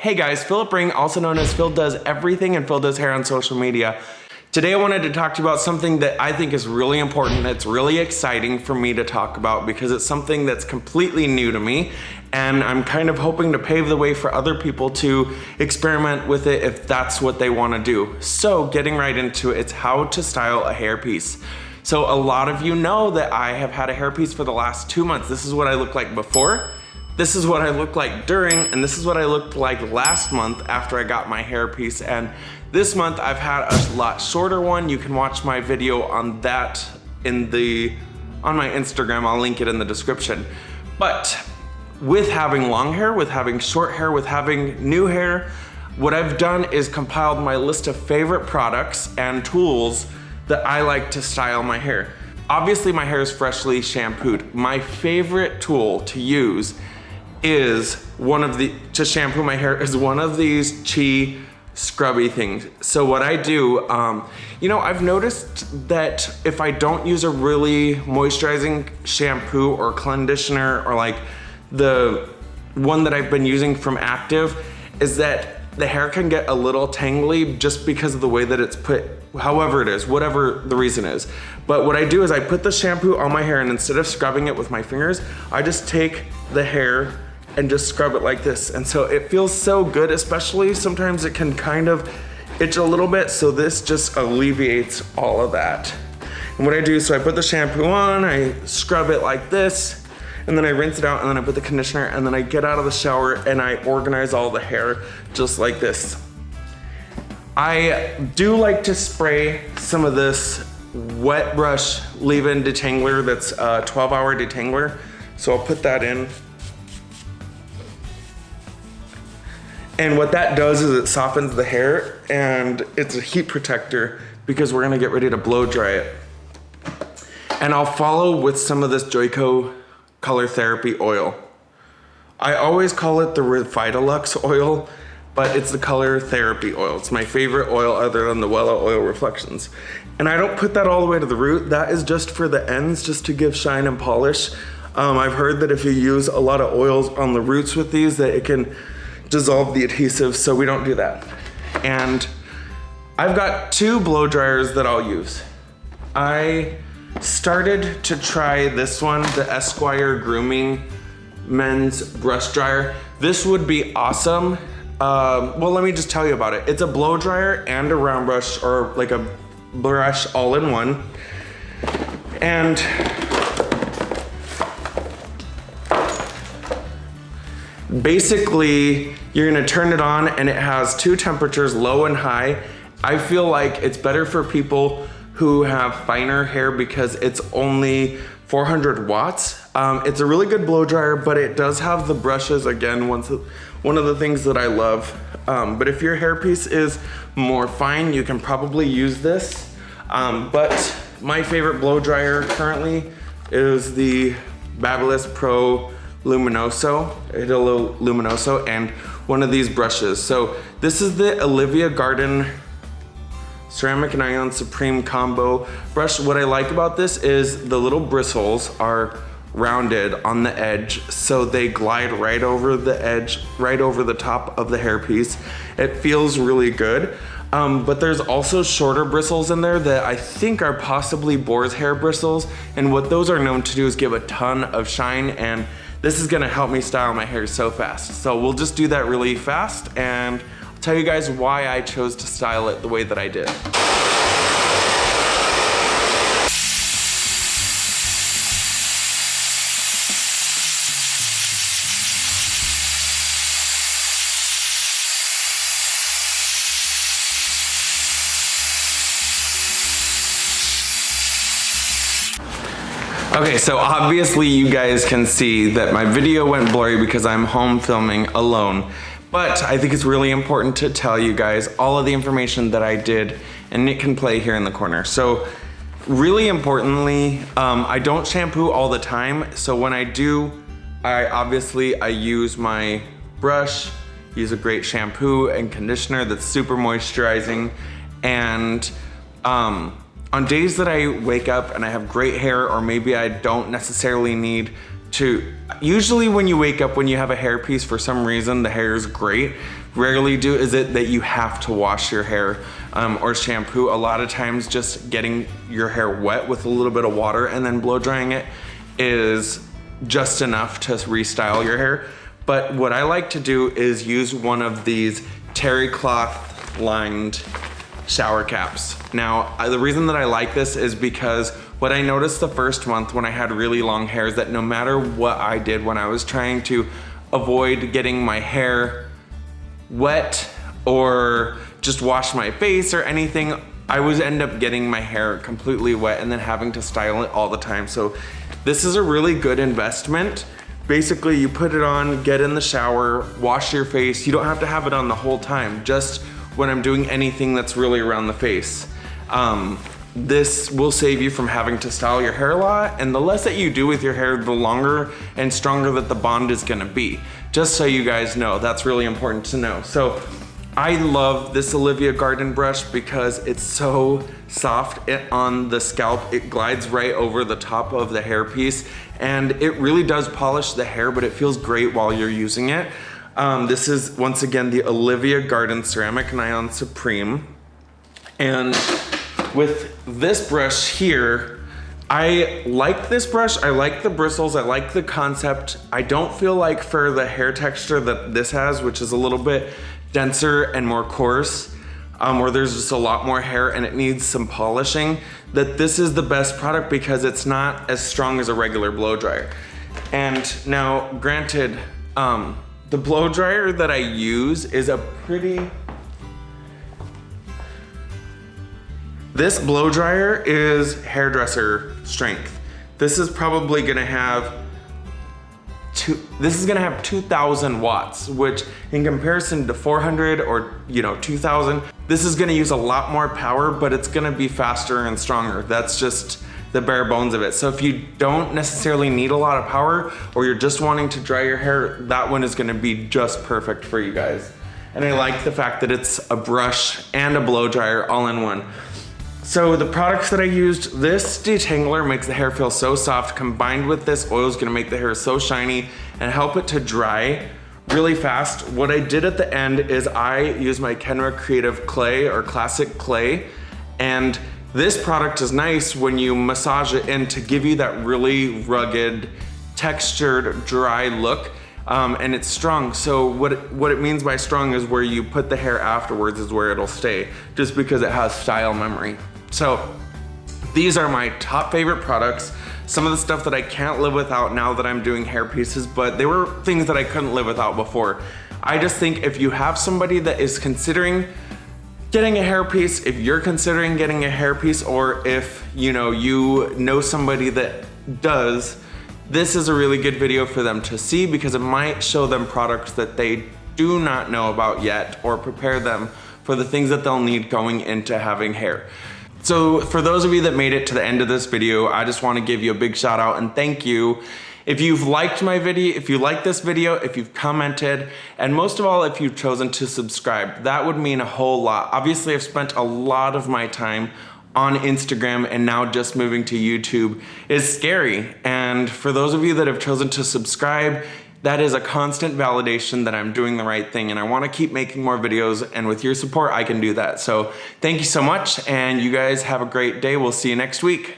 Hey guys, Philip Ring, also known as Phil Does Everything and Phil Does Hair on social media. Today I wanted to talk to you about something that I think is really important. It's really exciting for me to talk about because it's something that's completely new to me, and I'm kind of hoping to pave the way for other people to experiment with it if that's what they want to do. So getting right into it, it's how to style a hairpiece. So a lot of you know that I have had a hairpiece for the last 2 months. This is what I looked like before. This is what I looked like during, and this is what I looked like last month after I got my hairpiece. And this month I've had a lot shorter one. You can watch my video on that on my Instagram. I'll link it in the description. But with having long hair, with having short hair, with having new hair, what I've done is compiled my list of favorite products and tools that I like to style my hair. Obviously my hair is freshly shampooed. My favorite tool to use is to shampoo my hair is one of these Chi scrubby things. So what I do, I've noticed that if I don't use a really moisturizing shampoo or conditioner, or like the one that I've been using from Active, is that the hair can get a little tangly just because of the way that it's put, however it is, whatever the reason is. But what I do is I put the shampoo on my hair, and instead of scrubbing it with my fingers, I just take the hair and just scrub it like this. And so it feels so good, especially sometimes it can kind of itch a little bit, so this just alleviates all of that. And what I do, so I put the shampoo on, I scrub it like this, and then I rinse it out, and then I put the conditioner, and then I get out of the shower and I organize all the hair just like this. I do like to spray some of this wet brush leave-in detangler that's a 12-hour detangler. So I'll put that in. And what that does is it softens the hair, and it's a heat protector because we're gonna get ready to blow dry it. And I'll follow with some of this Joico Color Therapy oil. I always call it the Revitalux oil, but it's the Color Therapy oil. It's my favorite oil other than the Wella Oil Reflections. And I don't put that all the way to the root. That is just for the ends, just to give shine and polish. I've heard that if you use a lot of oils on the roots with these, that it can dissolve the adhesive, so we don't do that. And I've got 2 blow dryers that I'll use. I started to try this one, the Esquire Grooming Men's Brush Dryer. This would be awesome. Well, let me just tell you about it. It's a blow dryer and a round brush, or like a brush all in one. And basically, you're gonna turn it on, and it has 2 temperatures, low and high. I feel like it's better for people who have finer hair because it's only 400 watts. It's a really good blow dryer, but it does have the brushes, again, one of the things that I love. But if your hairpiece is more fine, you can probably use this. But my favorite blow dryer currently is the Babyliss Pro Luminoso, and one of these brushes. So this is the Olivia Garden Ceramic and Ion Supreme Combo brush. What I like about this is the little bristles are rounded on the edge, so they glide right over the edge, right over the top of the hairpiece. It feels really good. But there's also shorter bristles in there that I think are possibly boar's hair bristles, and what those are known to do is give a ton of shine, and this is gonna help me style my hair so fast. So we'll just do that really fast, and I'll tell you guys why I chose to style it the way that I did. Okay, so obviously you guys can see that my video went blurry because I'm home filming alone. But I think it's really important to tell you guys all of the information that I did, and Nick can play here in the corner. So really importantly, I don't shampoo all the time. So when I do, I use my brush, use a great shampoo and conditioner that's super moisturizing. And on days that I wake up and I have great hair, or maybe I don't necessarily need to, usually when you wake up, when you have a hairpiece, for some reason the hair is great, rarely do is it that you have to wash your hair or shampoo. A lot of times just getting your hair wet with a little bit of water and then blow drying it is just enough to restyle your hair. But what I like to do is use one of these terry cloth lined shower caps. Now, the reason that I like this is because what I noticed the first month when I had really long hair is that no matter what I did when I was trying to avoid getting my hair wet or just wash my face or anything, I would end up getting my hair completely wet and then having to style it all the time. So this is a really good investment. Basically, you put it on, get in the shower, wash your face. You don't have to have it on the whole time, just when I'm doing anything that's really around the face. This will save you from having to style your hair a lot, and the less that you do with your hair, the longer and stronger that the bond is gonna be. Just so you guys know, that's really important to know. So I love this Olivia Garden brush because it's so soft on the scalp. It glides right over the top of the hairpiece, and it really does polish the hair, but it feels great while you're using it. This is, once again, the Olivia Garden Ceramic Nylon Supreme. And with this brush here, I like this brush. I like the bristles. I like the concept. I don't feel like for the hair texture that this has, which is a little bit denser and more coarse, where there's just a lot more hair and it needs some polishing, that this is the best product because it's not as strong as a regular blow dryer. And now, granted, the blow dryer that I use is a pretty... This blow dryer is hairdresser strength. This is probably gonna have 2,000 watts, which in comparison to 400 or 2,000, this is gonna use a lot more power, but it's gonna be faster and stronger. That's just the bare bones of it. So if you don't necessarily need a lot of power, or you're just wanting to dry your hair, that one is gonna be just perfect for you guys. And I like the fact that it's a brush and a blow dryer all in one. So the products that I used, this detangler makes the hair feel so soft. Combined with this oil is gonna make the hair so shiny and help it to dry really fast. What I did at the end is I used my Kenra Creative Clay or Classic Clay, and this product is nice when you massage it in to give you that really rugged, textured, dry look. And it's strong. So what it means by strong is where you put the hair afterwards is where it'll stay, just because it has style memory. So these are my top favorite products. Some of the stuff that I can't live without now that I'm doing hair pieces, but they were things that I couldn't live without before. I just think if you have somebody that is considering getting a hairpiece, if you're considering getting a hairpiece, or if you know somebody that does, this is a really good video for them to see because it might show them products that they do not know about yet, or prepare them for the things that they'll need going into having hair. So for those of you that made it to the end of this video, I just want to give you a big shout out and thank you. If you've liked my video, if you like this video, if you've commented, and most of all, if you've chosen to subscribe, that would mean a whole lot. Obviously, I've spent a lot of my time on Instagram, and now just moving to YouTube is scary. And for those of you that have chosen to subscribe, that is a constant validation that I'm doing the right thing, and I want to keep making more videos, and with your support I can do that. So thank you so much, and you guys have a great day. We'll see you next week.